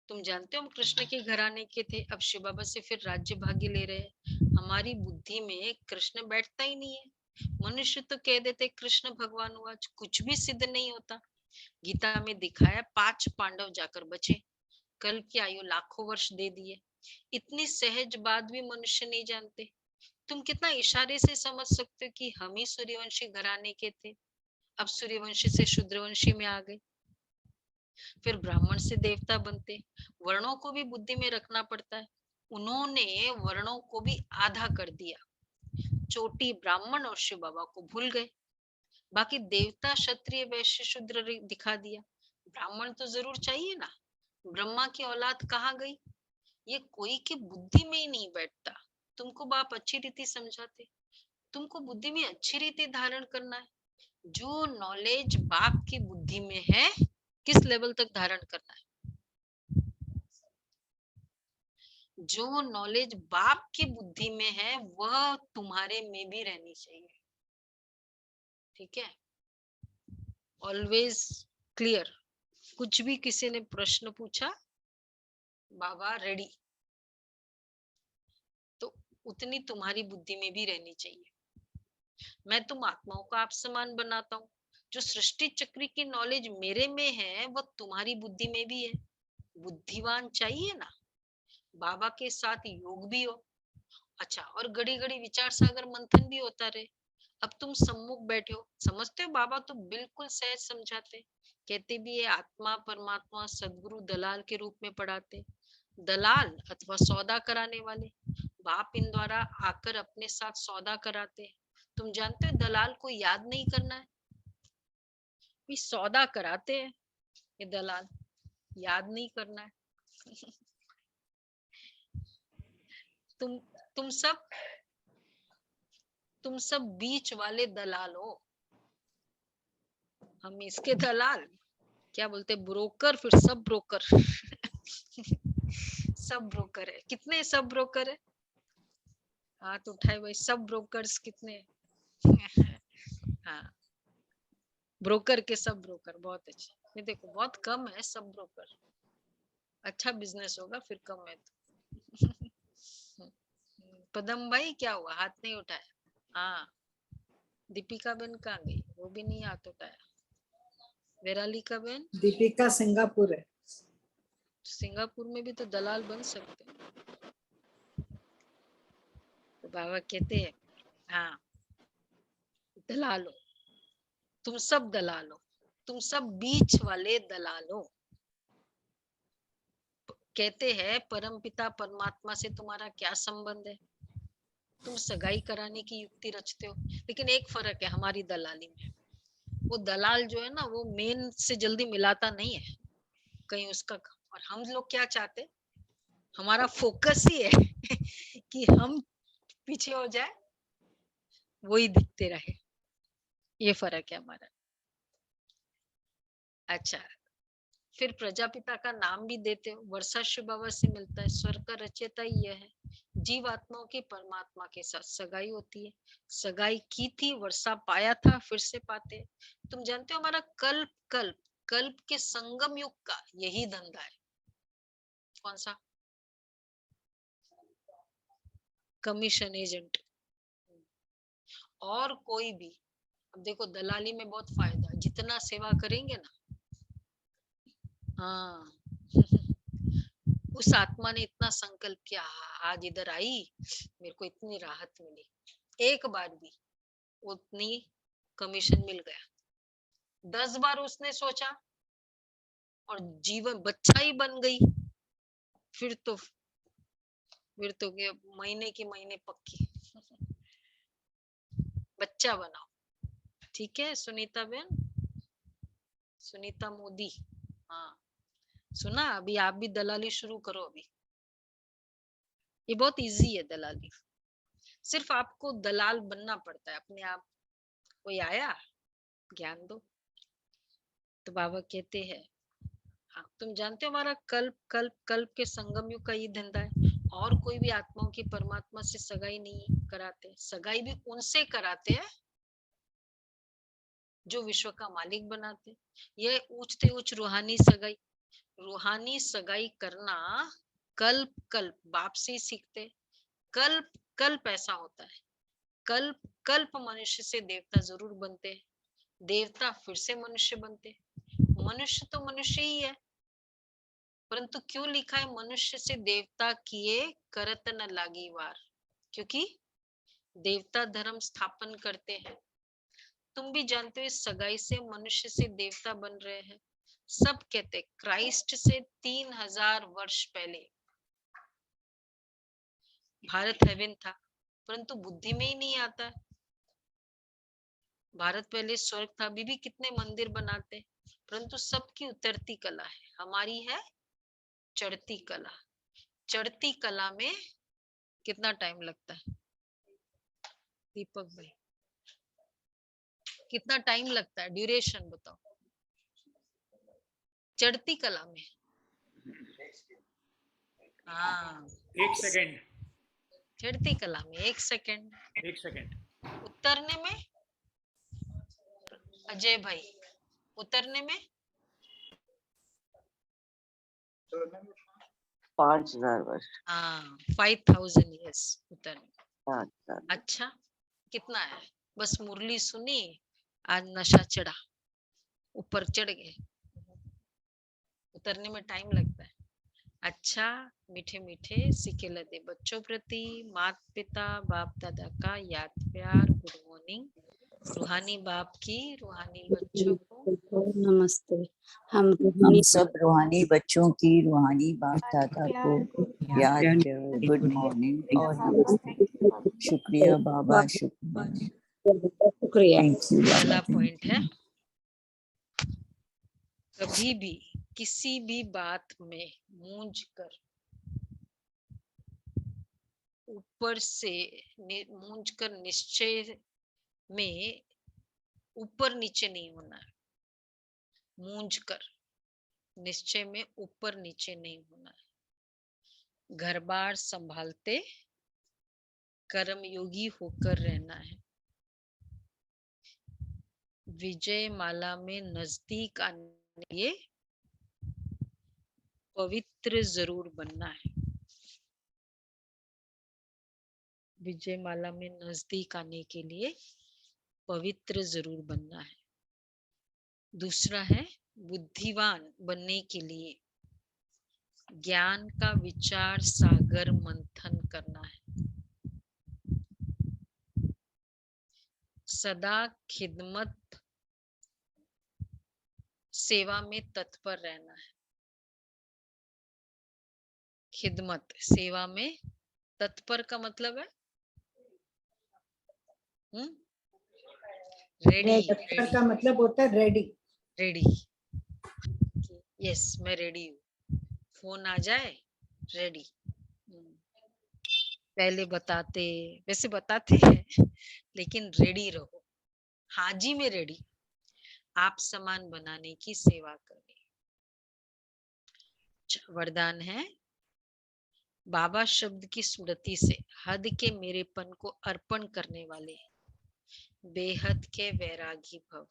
Speaker 1: तुम जानते हो हम कृष्ण के घराने के थे, अब शिव बाबा से फिर राज्य भाग्य ले रहे हैं। हमारी बुद्धि में कृष्ण बैठता ही नहीं है। मनुष्य तो कह देते कृष्ण भगवान हुआ, कुछ भी सिद्ध नहीं होता। गीता में दिखाया 5 पांडव जाकर बचे, कल की आयु लाखों वर्ष दे दिए। इतनी सहज बात भी मनुष्य नहीं जानते। तुम कितना इशारे से समझ सकते हो कि हम ही सूर्यवंशी घराने के थे, अब सूर्यवंशी से शूद्रवंशी में आ गए, फिर ब्राह्मण से देवता बनते। वर्णों को भी बुद्धि में रखना पड़ता है। उन्होंने वर्णों को भी आधा कर दिया, चोटी ब्राह्मण और शिव बाबा को भूल गए, बाकी देवता क्षत्रिय वैश्य शूद्र दिखा दिया। ब्राह्मण तो जरूर चाहिए ना, ब्रह्मा की औलाद कहाँ गई? ये कोई की बुद्धि में ही नहीं बैठता। तुमको बाप अच्छी रीति समझाते, तुमको बुद्धि में अच्छी रीति धारण करना है। जो नॉलेज बाप की बुद्धि में है, किस लेवल तक धारण करना है? जो नॉलेज बाप की बुद्धि में है वह तुम्हारे में भी रहनी चाहिए। ठीक है, ऑलवेज क्लियर। कुछ भी किसी ने प्रश्न पूछा, बाबा रेडी, तो उतनी तुम्हारी बुद्धि में भी रहनी चाहिए। मैं तुम आत्माओं का आप समान बनाता हूँ, जो सृष्टि चक्र की नॉलेज मेरे में है वो तुम्हारी बुद्धि में भी है। बुद्धिवान चाहिए ना, बाबा के साथ योग भी हो। अच्छा, और घड़ी घड़ी विचार सागर मंथन भी होता रहे। अब तुम सम्मुख बैठे हो, समझते हो बाबा तो बिल्कुल सहज समझाते, कहते भी है आत्मा परमात्मा सदगुरु दलाल के रूप में पढ़ाते। दलाल अथवा सौदा कराने वाले, बाप इन द्वारा आकर अपने साथ सौदा कराते हैं। तुम जानते हो दलाल को याद नहीं करना है, भी सौदा कराते हैं ये दलाल, याद नहीं करना है। तुम सब बीच वाले दलाल हो। हम इसके दलाल क्या बोलते, ब्रोकर, फिर सब ब्रोकर। सब ब्रोकर है। कितने सब ब्रोकर है? हाथ उठाए भाई, सब ब्रोकर्स कितने? हाँ, ब्रोकर के सब ब्रोकर बहुत अच्छे। ये देखो बहुत कम है सब ब्रोकर, अच्छा बिजनेस होगा फिर कम है तो। पदम भाई क्या हुआ, हाथ नहीं उठाया? हाँ, दीपिका बहन कहाँ गई? वो भी नहीं हाथ उठाया। वेरालिका बहन?
Speaker 9: दीपिका सिंगापुर है।
Speaker 1: सिंगापुर में भी तो दलाल बन सकते हैं। तो बाबा कहते हैं हाँ, दलालो, तुम सब दलालो, तुम सब बीच वाले दलालो। कहते हैं परमपिता परमात्मा से तुम्हारा क्या संबंध है? तुम सगाई कराने की युक्ति रचते हो, लेकिन एक फर्क है हमारी दलाली में, वो दलाल जो है ना वो मेन से जल्दी मिलाता नहीं है कहीं उसका। और हम लोग क्या चाहते, हमारा फोकस ही है कि हम पीछे हो जाए, वही दिखते रहे। ये फर्क है हमारा। अच्छा, फिर प्रजापिता का नाम भी देते हो, वर्षा शिव बाबा से मिलता है। स्वर्ग का रचयिता यह है, जीव आत्माओं की परमात्मा के साथ सगाई होती है। सगाई की थी, वर्षा पाया था, फिर से पाते। तुम जानते हो हमारा कल्प कल्प कल्प के संगम युग का यही धंधा है। कौन सा? Commission agent. और कोई भी, अब देखो दलाली में बहुत फायदा है, जितना सेवा करेंगे ना, हाँ उस आत्मा ने इतना संकल्प किया, आज इधर आई मेरे को इतनी राहत मिली, एक बार भी उतनी कमीशन मिल गया। 10 बार उसने सोचा और जीवन बच्चा ही बन गई, फिर तो महीने की महीने पक्की बच्चा बनाओ। ठीक है सुनीता बहन, सुनीता मोदी, हाँ सुना? अभी आप भी दलाली शुरू करो। अभी ये बहुत इजी है दलाली, सिर्फ आपको दलाल बनना पड़ता है अपने आप। कोई आया ज्ञान दो तो बाबा कहते हैं, हाँ तुम जानते हो हमारा कल्प कल्प कल्प के संगम युग का ये धंधा है, और कोई भी आत्माओं की परमात्मा से सगाई नहीं कराते, सगाई भी उनसे कराते हैं जो विश्व का मालिक बनाते। ये ऊंचते उच्च रूहानी सगाई, रूहानी सगाई करना कल्प कल्प बाप से ही सीखते। कल्प कल्प ऐसा होता है, कल्प कल्प मनुष्य से देवता जरूर बनते, देवता फिर से मनुष्य बनते। मनुष्य तो मनुष्य ही है, परंतु क्यों लिखा है मनुष्य से देवता किए करत न लागी वार? क्योंकि देवता धर्म स्थापन करते हैं। तुम भी जानते हो इस सगाई से मनुष्य से देवता बन रहे हैं। सब कहते क्राइस्ट से 3000 वर्ष पहले भारत हेवन था, परंतु बुद्धि में ही नहीं आता। भारत पहले स्वर्ग था, अभी भी कितने मंदिर बनाते, परंतु सबकी उतरती कला है, हमारी है चढ़ती कला। चढ़ती कला में कितना टाइम लगता है दीपक भाई? कितना टाइम लगता है, ड्यूरेशन बताओ चढ़ती कला में? हाँ
Speaker 3: 1 सेकेंड,
Speaker 1: चढ़ती कला में 1 सेकेंड।
Speaker 3: 1 सेकेंड।
Speaker 1: उतरने में अजय भाई, उतरने में
Speaker 11: 5000 वर्ष।
Speaker 1: हाँ 5000 ईयर्स उतरने।
Speaker 11: 5000।
Speaker 1: अच्छा कितना है, बस मुरली सुनी, आज नशा चढ़ा, ऊपर चढ़ गए, उतरने में टाइम लगता है। अच्छा मीठे मीठे सिके लदे बच्चों प्रति माता पिता बाप दादा का याद प्यार, गुड मॉर्निंग। रूहानी बाप की रूहानी बच्चों को
Speaker 12: नमस्ते। हम
Speaker 11: हम सब रूहानी बच्चों की रूहानी बाप दादा को याद प्यार, गुड मॉर्निंग और नमस्ते। शुक्रिया बाबा,
Speaker 12: शुक्रिया।
Speaker 1: पहला पॉइंट है, कभी भी किसी भी बात में मूंझ कर ऊपर से मूंझ कर निश्चय में ऊपर नीचे नहीं होना है। मूंझ कर निश्चय में ऊपर नीचे नहीं होना है। घर बार संभालते कर्मयोगी होकर रहना है। विजय माला में नजदीक आने के लिए पवित्र जरूर बनना है। विजय माला में नजदीक आने के लिए पवित्र जरूर बनना है। दूसरा है बुद्धिवान बनने के लिए ज्ञान का विचार सागर मंथन करना है। सदा खिदमत सेवा में तत्पर रहना है। खिदमत सेवा में तत्पर का मतलब है रेडी।
Speaker 9: तत्पर का मतलब होता है रेडी।
Speaker 1: रेडी, यस मैं रेडी हूँ, फोन आ जाए रेडी। पहले बताते, वैसे बताते हैं लेकिन रेडी रहो। हाजी में रेडी, आप समान बनाने की सेवा करनी। वरदान है बाबा शब्द की स्मृति से हद के मेरेपन को अर्पण करने वाले बेहद के वैरागी भव।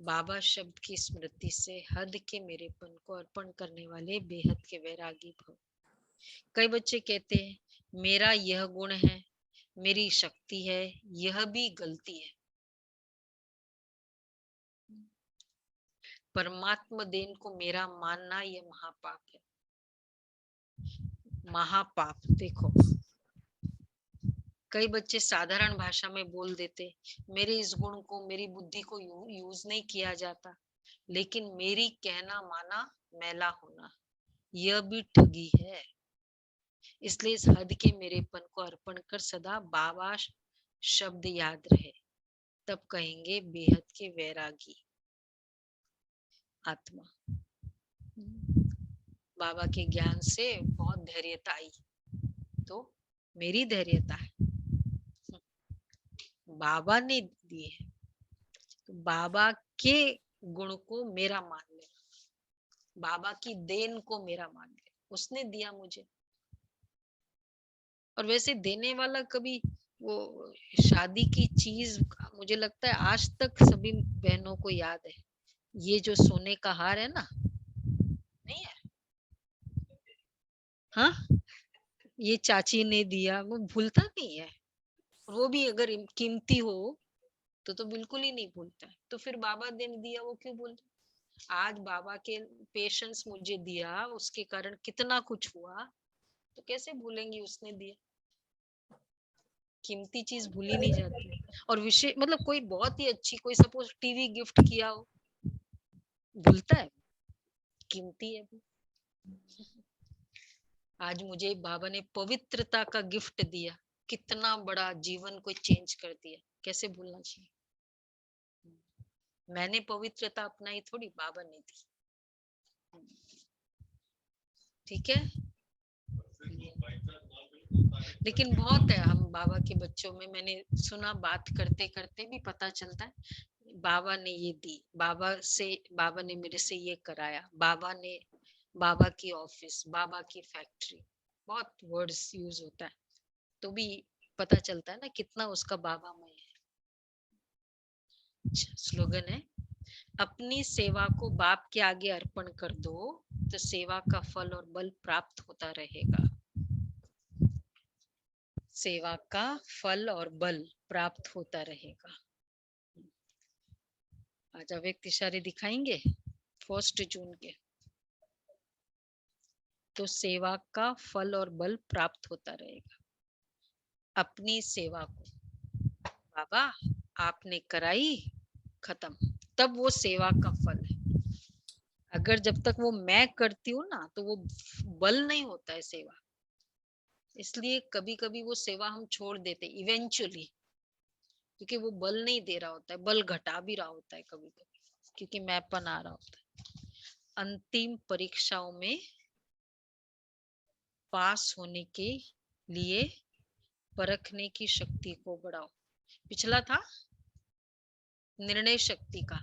Speaker 1: बाबा शब्द की स्मृति से हद के मेरेपन को अर्पण करने वाले बेहद के वैरागी भव। कई बच्चे कहते हैं मेरा यह गुण है, मेरी शक्ति है, यह भी गलती है। परमात्मा देन को मेरा मानना यह महापाप है। महापाप। देखो कई बच्चे साधारण भाषा में बोल देते मेरे इस गुण को, मेरी बुद्धि को यूज नहीं किया जाता, लेकिन मेरी कहना माना मैला होना यह भी ठगी है। इसलिए इस हद के मेरेपन को अर्पण कर सदा बाबा शब्द याद रहे, तब कहेंगे बेहद के वैरागी आत्मा। बाबा के ज्ञान से बहुत धैर्यता आई, तो मेरी धैर्यता है बाबा ने दी है, तो बाबा के गुण को मेरा मान लेना, बाबा की देन को मेरा मान लेना, उसने दिया मुझे। और वैसे देने वाला कभी वो शादी की चीज, मुझे लगता है आज तक सभी बहनों को याद है, ये जो सोने का हार है ना, नहीं है? हाँ, ये चाची ने दिया, वो भूलता नहीं है। वो भी अगर कीमती हो तो बिल्कुल ही नहीं भूलता है। तो फिर बाबा ने दिया वो क्यों भूलता? आज बाबा के पेशेंस मुझे दिया, उसके कारण कितना कुछ हुआ, तो कैसे भूलेंगी उसने दिया। कीमती चीज भूली नहीं जाती। और विशेष मतलब कोई बहुत ही अच्छी, कोई सपोज टीवी गिफ्ट किया हो, भूलता है? कीमती है। आज मुझे बाबा ने पवित्रता का गिफ्ट दिया, कितना बड़ा जीवन को चेंज कर दिया, कैसे भूलना चाहिए। मैंने पवित्रता अपनाई थोड़ी, बाबा ने दी। ठीक है। लेकिन बहुत है, हम बाबा के बच्चों में मैंने सुना, बात करते करते भी पता चलता है बाबा ने ये दी, बाबा ने मेरे से ये कराया, बाबा ने, बाबा की ऑफिस, बाबा की फैक्ट्री, बहुत वर्ड्स यूज होता है, तो भी पता चलता है ना कितना उसका बाबा में है। स्लोगन है, अपनी सेवा को बाप के आगे अर्पण कर दो तो सेवा का फल और बल प्राप्त होता रहेगा। सेवा का फल और बल प्राप्त होता रहेगा। आज अव्यक्त इशारे दिखाएंगे 1 जून के, तो सेवा का फल और बल प्राप्त होता रहेगा। अपनी सेवा को बाबा आपने कराई, खत्म, तब वो सेवा का फल है। अगर जब तक वो मैं करती हूँ ना, तो वो बल नहीं होता है सेवा। इसलिए कभी कभी वो सेवा हम छोड़ देते इवेंचुअली, क्योंकि वो बल नहीं दे रहा होता है, बल घटा भी रहा होता है कभी कभी, क्योंकि मैंपन आ रहा होता है। अंतिम परीक्षाओं में पास होने के लिए परखने की शक्ति को बढ़ाओ। पिछला था निर्णय शक्ति का,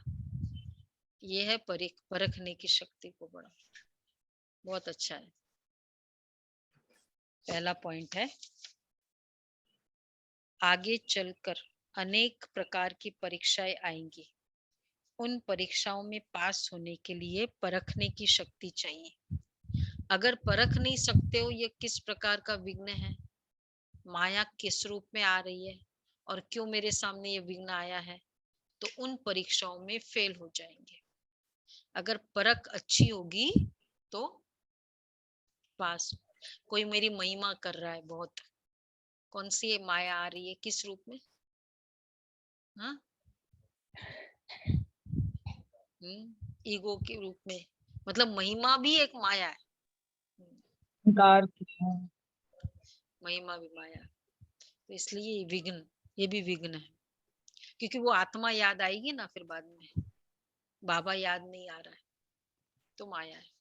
Speaker 1: ये है परखने की शक्ति को बढ़ाओ। बहुत अच्छा है। पहला पॉइंट है, आगे चलकर अनेक प्रकार की परीक्षाएं आएंगी, उन परीक्षाओं में पास होने के लिए परखने की शक्ति चाहिए। अगर परख नहीं सकते हो ये किस प्रकार का विघ्न है, माया किस रूप में आ रही है और क्यों मेरे सामने ये विघ्न आया है, तो उन परीक्षाओं में फेल हो जाएंगे। अगर परख अच्छी होगी तो पास। कोई मेरी महिमा कर रहा है बहुत, कौन सी ये माया आ रही है, किस रूप में? हाँ, ईगो के रूप में, मतलब महिमा भी एक माया है। महिमा भी माया, तो इसलिए विघ्न, ये भी विघ्न है, क्योंकि वो आत्मा याद आएगी ना फिर बाद में, बाबा याद नहीं आ रहा है तो माया है।